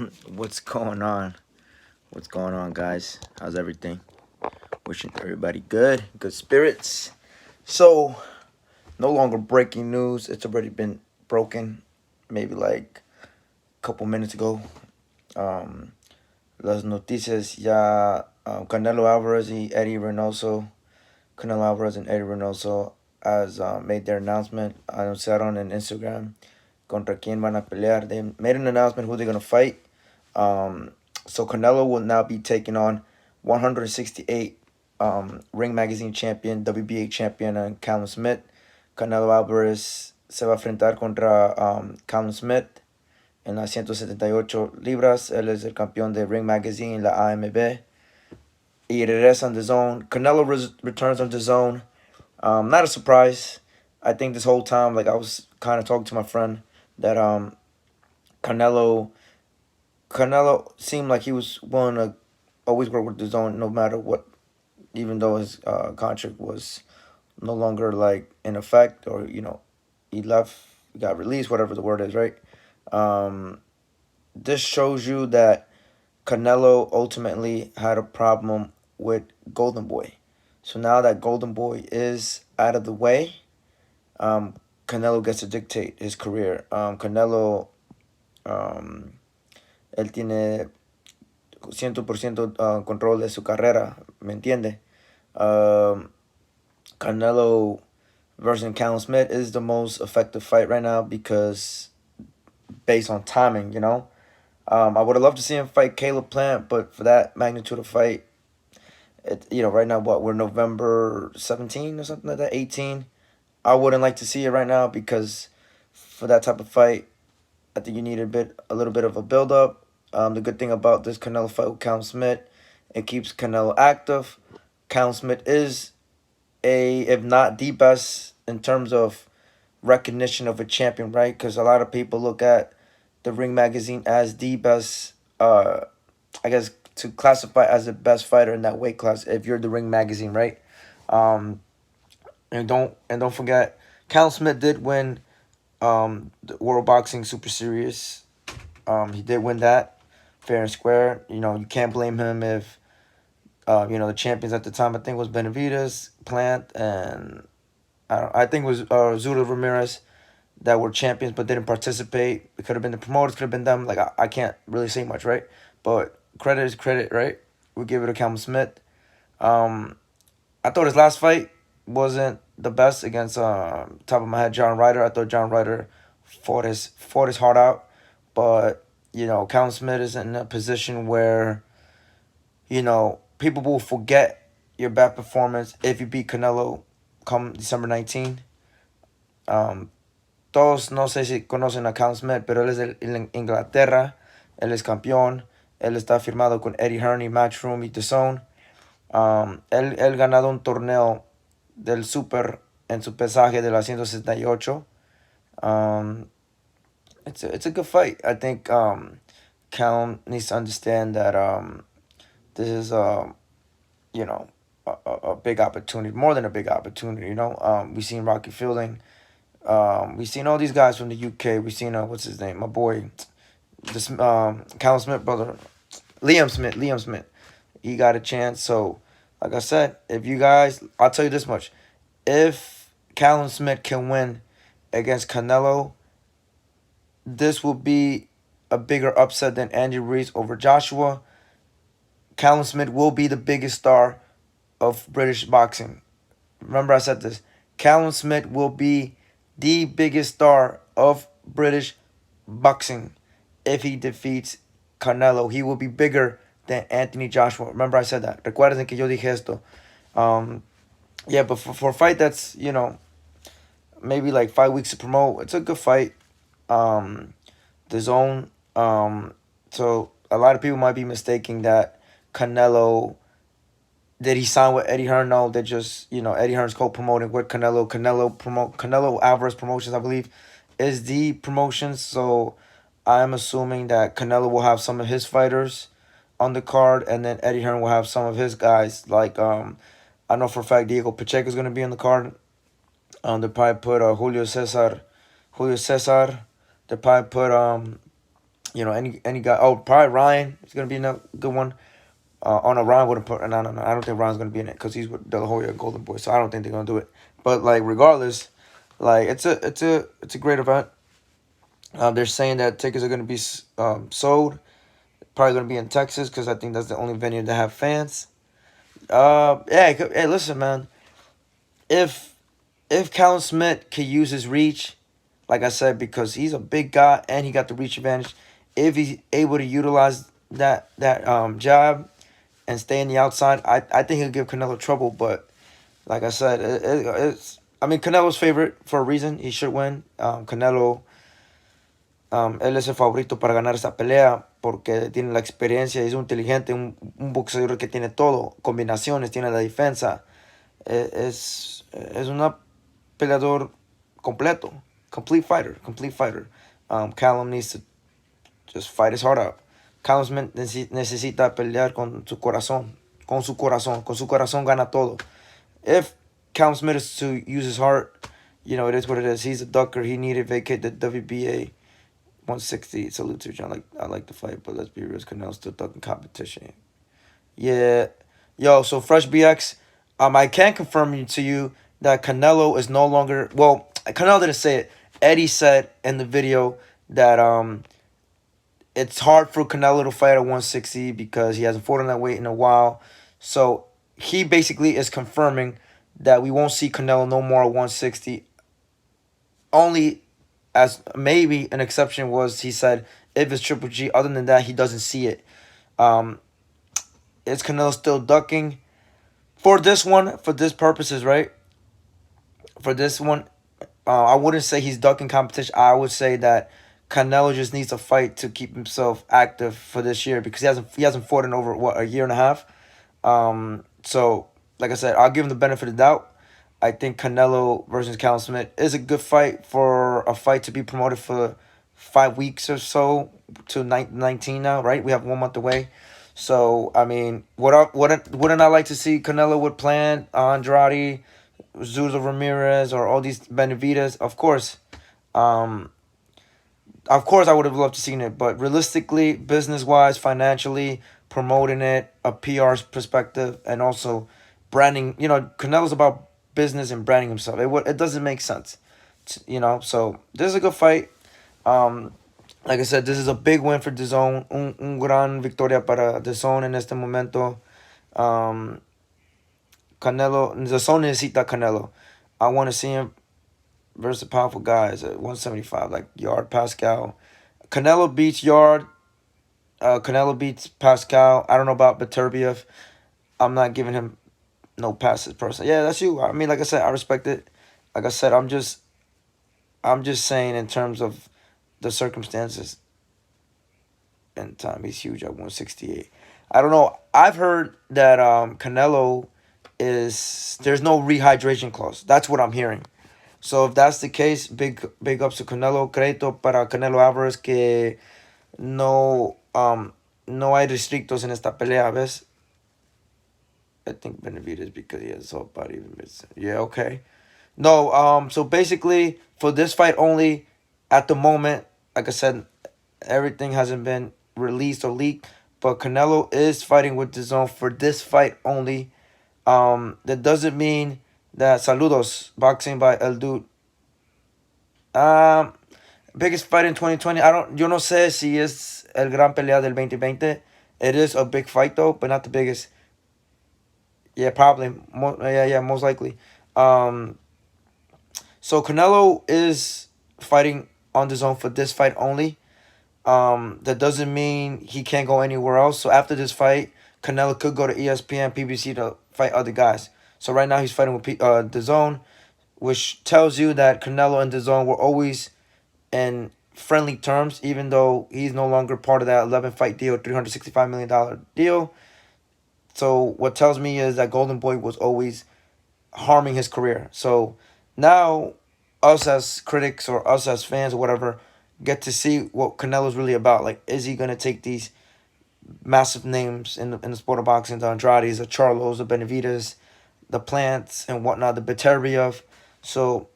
What's going on? What's going on, guys? How's everything? Wishing everybody good spirits. So, no longer breaking news. It's already been broken, maybe like a couple minutes ago. Um, las noticias ya Canelo Álvarez y Eddie Reynoso. Canelo Álvarez and Eddie Reynoso has made their announcement. Anunciaron en Instagram contra quién van a pelear. They made an announcement who they're gonna fight. Um, so Canelo will now be taking on 168 Ring Magazine champion, WBA champion, and Callum Smith. Canelo Álvarez se va a enfrentar contra Callum Smith en las 178 libras. Él es el campeón de Ring Magazine en la AMB. Y regresa on the zone. Canelo returns on the zone. Not a surprise. I think this whole time, like I was kind of talking to my friend that Canelo seemed like he was willing to always work with the zone no matter what, even though his contract was no longer like in effect, or he left, got released, whatever the word is, right? This shows you that Canelo ultimately had a problem with Golden Boy. So now that Golden Boy is out of the way, Canelo gets to dictate his career. Canelo, él tiene 100% control de su carrera, ¿me entiende? Canelo versus Callum Smith is the most effective fight right now because based on timing, I would have loved to see him fight Caleb Plant, but for that magnitude of fight, right now, we're November 17 or something like that, 18. I wouldn't like to see it right now because for that type of fight, I think you need a little bit of a build up. The good thing about this Canelo fight with Callum Smith, it keeps Canelo active. Callum Smith is if not the best in terms of recognition of a champion, right? Because a lot of people look at the Ring Magazine as the best, I guess, to classify as the best fighter in that weight class if you're the Ring Magazine, right? And don't forget, Callum Smith did win the World Boxing Super Series. He did win that fair and square. You can't blame him if the champions at the time, I think, was Benavides, Plant, and I think it was Zula Ramirez that were champions but didn't participate. It could have been the promoters, could have been them. Like, I can't really say much, right? But credit is credit, right? We give it to Callum Smith. I thought his last fight wasn't the best against top of my head John Ryder. I thought John Ryder fought his heart out, but Callum Smith is in a position where people will forget your bad performance if you beat Canelo come December 19. Todos no sé si conocen a Callum Smith, pero él es en Inglaterra, él es campeón, él está firmado con Eddie Hearn y Matchroom y DAZN. Él ganado un torneo del Super en su pesaje de la 168. It's a good fight. I think Callum needs to understand that this is a big opportunity, more than a big opportunity. We've seen Rocky Fielding. We've seen all these guys from the UK. We've seen what's his name, my boy, this Callum Smith brother, Liam Smith. He got a chance. So, like I said, if you guys, I'll tell you this much: if Callum Smith can win against Canelo, this will be a bigger upset than Andy Ruiz over Joshua. Callum Smith will be the biggest star of British boxing. Remember I said this. Callum Smith will be the biggest star of British boxing if he defeats Canelo. He will be bigger than Anthony Joshua. Remember I said that. Recuerden que yo dije esto. Yeah, but for a fight that's, maybe like 5 weeks to promote, it's a good fight. DAZN. So a lot of people might be mistaking that Canelo, did he sign with Eddie Hearn? No, they're just, Eddie Hearn's co-promoting with Canelo. Canelo Alvarez Promotions, I believe, is the promotion. So I'm assuming that Canelo will have some of his fighters on the card, and then Eddie Hearn will have some of his guys. Like, I know for a fact Diego Pacheco is going to be on the card. They probably put Julio Cesar. They probably put You know, any guy. Oh, probably Ryan is gonna be a good one. On a Ryan wouldn't put. No, no, no. I don't think Ryan's gonna be in it because he's with De La Hoya Golden Boy. So I don't think they're gonna do it. But like, regardless, like it's a great event. They're saying that tickets are gonna be sold. Probably gonna be in Texas because I think that's the only venue that have fans. Yeah. Hey, listen, man. If Callum Smith can use his reach, like I said, because he's a big guy and he got the reach advantage. If he's able to utilize that jab and stay in the outside, I think he'll give Canelo trouble. But like I said, it's I mean Canelo's favorite for a reason. He should win. Canelo, él es el favorito para ganar esta pelea porque tiene la experiencia, es un inteligente, un boxeador que tiene todo, combinaciones, tiene la defensa. Es un peleador completo, complete fighter. Callum needs to just fight his heart out. Callum Smith necesita pelear con su corazón, con su corazón gana todo. If Callum Smith is to use his heart, you know, it is what it is. He's a ducker. He needed to vacate the WBA 160. Salute to John. I like the fight, but let's be real, Canelo's still ducking competition. Yeah. Yo, so Fresh BX, I can confirm to you that Canelo is no longer, well, Canelo didn't say it. Eddie said in the video that it's hard for Canelo to fight at 160 because he hasn't fought on that weight in a while. So he basically is confirming that we won't see Canelo no more at 160. Only as maybe an exception was he said if it's Triple G. Other than that, he doesn't see it. Is Canelo still ducking? For this one, for this purposes, right? For this one, I wouldn't say he's ducking competition. I would say that Canelo just needs to fight to keep himself active for this year because he hasn't fought in over what, a year and a half. So like I said, I'll give him the benefit of the doubt. I think Canelo versus Callum Smith is a good fight for a fight to be promoted for 5 weeks or so to 19 now, right? We have 1 month away. So I mean, wouldn't I like to see Canelo with Plant, Andrade, Zuzo Ramirez, or all these Benavides? Um, of course, I would have loved to seen it, but realistically, business wise, financially, promoting it, a PR perspective, and also branding. You know, Canelo's about business and branding himself. It doesn't make sense, you know. So this is a good fight. Like I said, this is a big win for DAZN. Un gran victoria para DAZN en este momento. Canelo, DAZN necesita Canelo. I want to see him versus powerful guys at 175, like Yard, Pascal. Canelo beats Yard. Canelo beats Pascal. I don't know about Beterbiev. I'm not giving him no passes personally. Yeah, that's you. I mean, like I said, I respect it. Like I said, I'm just saying in terms of the circumstances and time. He's huge at 168. I don't know. I've heard that Canelo there's no rehydration clause. That's what I'm hearing. So if that's the case, big ups to Canelo. Crédito para Canelo Álvarez que no hay restrictos en esta pelea, ¿ves? I think Benavides because he has whole body. Yeah, okay. No, so basically for this fight only, at the moment, like I said, everything hasn't been released or leaked, but Canelo is fighting with DAZN for this fight only. That doesn't mean that Saludos boxing by El Dude. Biggest fight in 2020. Yo no sé si es el gran pelea del 2020. It is a big fight though, but not the biggest. Yeah, probably. Yeah, most likely. So Canelo is fighting on DAZN for this fight only. That doesn't mean he can't go anywhere else. So after this fight, Canelo could go to ESPN, PBC to fight other guys. So right now he's fighting with DAZN, which tells you that Canelo and DAZN were always in friendly terms, even though he's no longer part of that 11-fight deal, $365 million deal. So what tells me is that Golden Boy was always harming his career. So now us as critics or us as fans or whatever get to see what Canelo's really about. Like, is he going to take these massive names in the sport of boxing, the Andrades, the Charlos, the Benavides, the Plants, and whatnot, the Beterbiev? So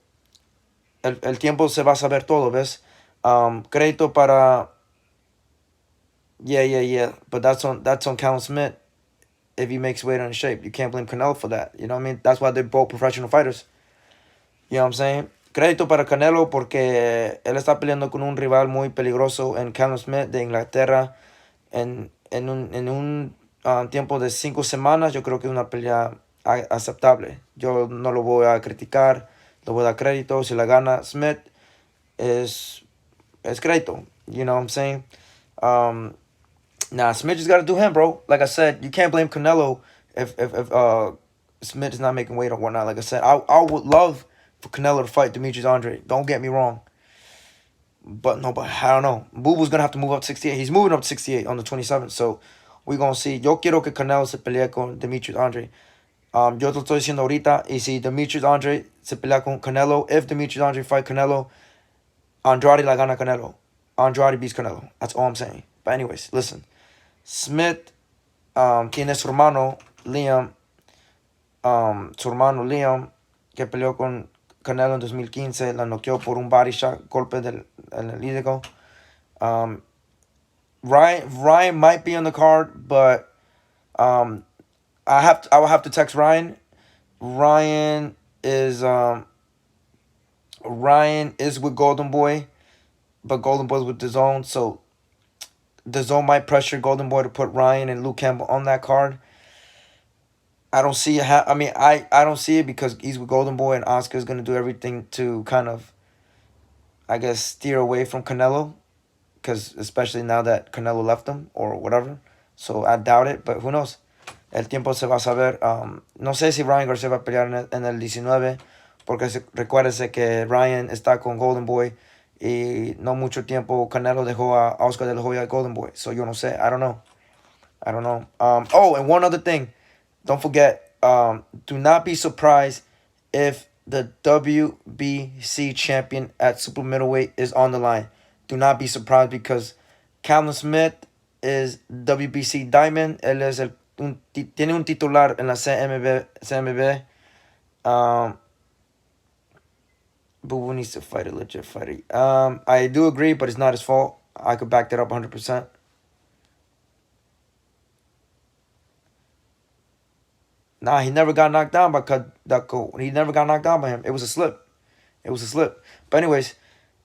el tiempo se va a saber todo, ¿ves? Crédito para Yeah. But that's on Callum Smith if he makes weight on his shape. You can't blame Canelo for that. You know what I mean? That's why they're both professional fighters. You know what I'm saying? Crédito para Canelo porque él está peleando con un rival muy peligroso en Callum Smith de Inglaterra en un tiempo de 5 semanas. Yo creo que es una pelea aceptable. Yo no lo voy a criticar, le voy a dar crédito. Si la gana Smith, es, es crédito. You know what I'm saying? Um, Nah, Smith just got to do him, bro. Like I said, you can't blame Canelo if Smith is not making weight or whatnot. Like I said, I would love for Canelo to fight Demetrius Andre. Don't get me wrong. But no, but I don't know. Boo Boo's gonna have to move up to 68. He's moving up to 68 on the 27th. So we're gonna see. Yo quiero que Canelo se pelee con Demetrius Andre. Yo te estoy diciendo ahorita, y si Demetrius Andre se pelea con Canelo, if Demetrius Andre fight Canelo, Andrade la gana Canelo. Andrade beats Canelo. That's all I'm saying. But anyways, listen. Smith tiene su hermano Liam, que peleó con Canelo en 2015, la noqueó por un body shot, golpe en el hígado. Ryan might be on the card, but I will have to text Ryan. Ryan is with Golden Boy, but Golden Boy's with DAZN, so DAZN might pressure Golden Boy to put Ryan and Luke Campbell on that card. I don't see it. I don't see it because he's with Golden Boy and Oscar's gonna do everything to kind of, I guess, steer away from Canelo, because especially now that Canelo left him or whatever. So I doubt it, but who knows? El tiempo se va a saber. No sé si Ryan Garcia va a pelear en el 19, porque recuérdese que Ryan está con Golden Boy y no mucho tiempo Canelo dejó a Oscar de la Hoya a Golden Boy. So yo no sé. I don't know. Oh, and one other thing. Don't forget, do not be surprised if the WBC champion at super middleweight is on the line. Do not be surprised because Callum Smith is WBC Diamond. Él es tiene un titular en la CMB. Boo Boo needs to fight a legit fighter. I do agree, but it's not his fault. I could back that up 100%. Nah, he never got knocked down by Kudako. He never got knocked down by him. It was a slip. But anyways,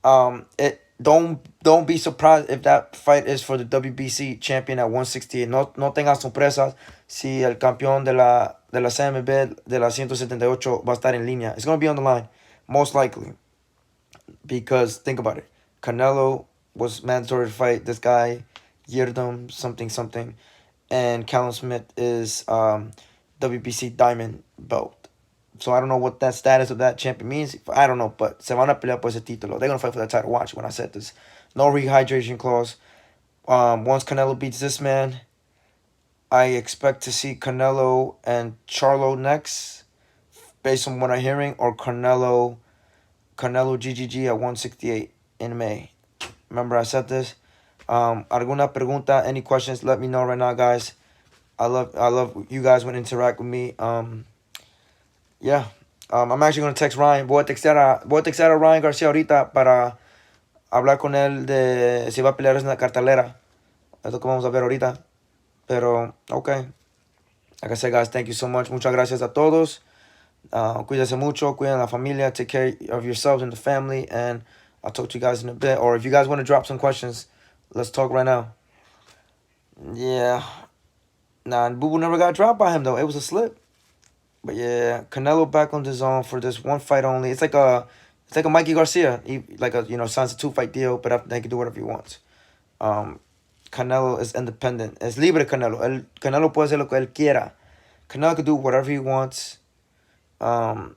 don't be surprised if that fight is for the WBC champion at 168. No tengas sorpresas si el campeón de la CMB de la 178 va a estar en línea. It's gonna be on the line, most likely, because think about it. Canelo was mandatory to fight this guy, Yirdom something, and Callum Smith is WBC Diamond belt. So I don't know what that status of that champion means. I don't know, but se van a pelear por ese título. They're going to fight for that title. Watch when I said this. No rehydration clause. Once Canelo beats this man, I expect to see Canelo and Charlo next, based on what I'm hearing, or Canelo GGG at 168 in May. Remember I said this. Alguna pregunta, any questions, let me know right now, guys. I love you guys when interact with me. Yeah. I'm actually going to text Ryan. Voy a textear a Ryan García ahorita para hablar con él de si va a pelear en la cartelera. Es lo que vamos a ver ahorita. Pero, okay. Like I said, guys, thank you so much. Muchas gracias a todos. Cuídense mucho. Cuiden la familia. Take care of yourselves and the family. And I'll talk to you guys in a bit. Or if you guys want to drop some questions, let's talk right now. Yeah. Nah, Boo Boo never got dropped by him, though. It was a slip. But yeah, Canelo back on DAZN for this one fight only. It's like a Mikey Garcia. He signs a 2-fight deal, but after that he can do whatever he wants. Canelo is independent. Es libre Canelo. Canelo puede hacer lo que él quiera. Canelo can do whatever he wants. He can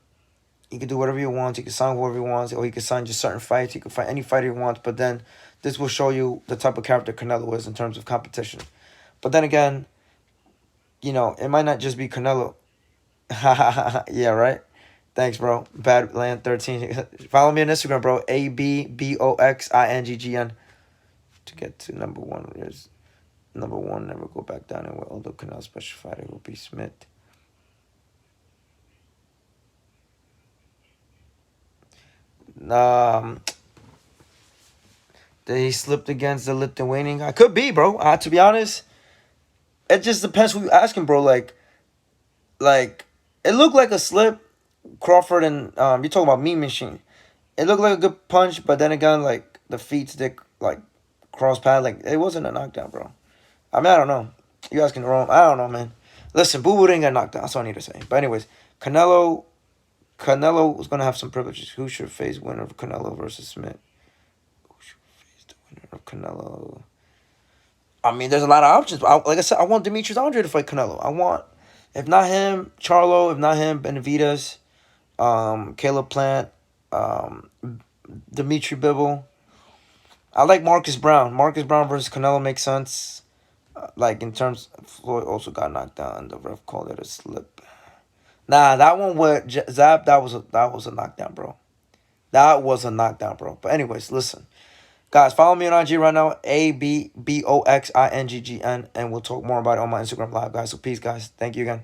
do whatever he wants. He can sign whoever he wants, or he can sign just certain fights. He can fight any fighter he wants. But then this will show you the type of character Canelo is in terms of competition. But then again, it might not just be Canelo. Yeah, right. Thanks, bro. Badland13. Follow me on Instagram, bro. ABBOXINGGN. To get to number one. There's number one. Never go back down. And although Canelo special fighter will be Smith. that he slipped against the Lithuanian guy. Could be, bro. To be honest, it just depends who you asking, bro. Like it looked like a slip. Crawford and you talking about Meat Machine. It looked like a good punch, but then again, like the feet stick like cross pad, like it wasn't a knockdown, bro. I mean, I don't know. You asking the wrong. I don't know, man. Listen, Boo Boo didn't get knocked down. That's all I need to say. But anyways, Canelo was gonna have some privileges. Who should face winner of Canelo versus Smith? Who should face the winner of Canelo? I mean, there's a lot of options. Like I said, I want Demetrius Andre to fight Canelo. I want, if not him, Charlo. If not him, Benavidez, Caleb Plant, Dimitri Bivol. I like Marcus Brown. Marcus Brown versus Canelo makes sense. Like in terms, Floyd also got knocked down. The ref called it a slip. Nah, that one with Zab, that was a knockdown, bro. That was a knockdown, bro. But anyways, listen. Guys, follow me on IG right now, ABBOXINGGN, and we'll talk more about it on my Instagram live, guys. So peace, guys. Thank you again.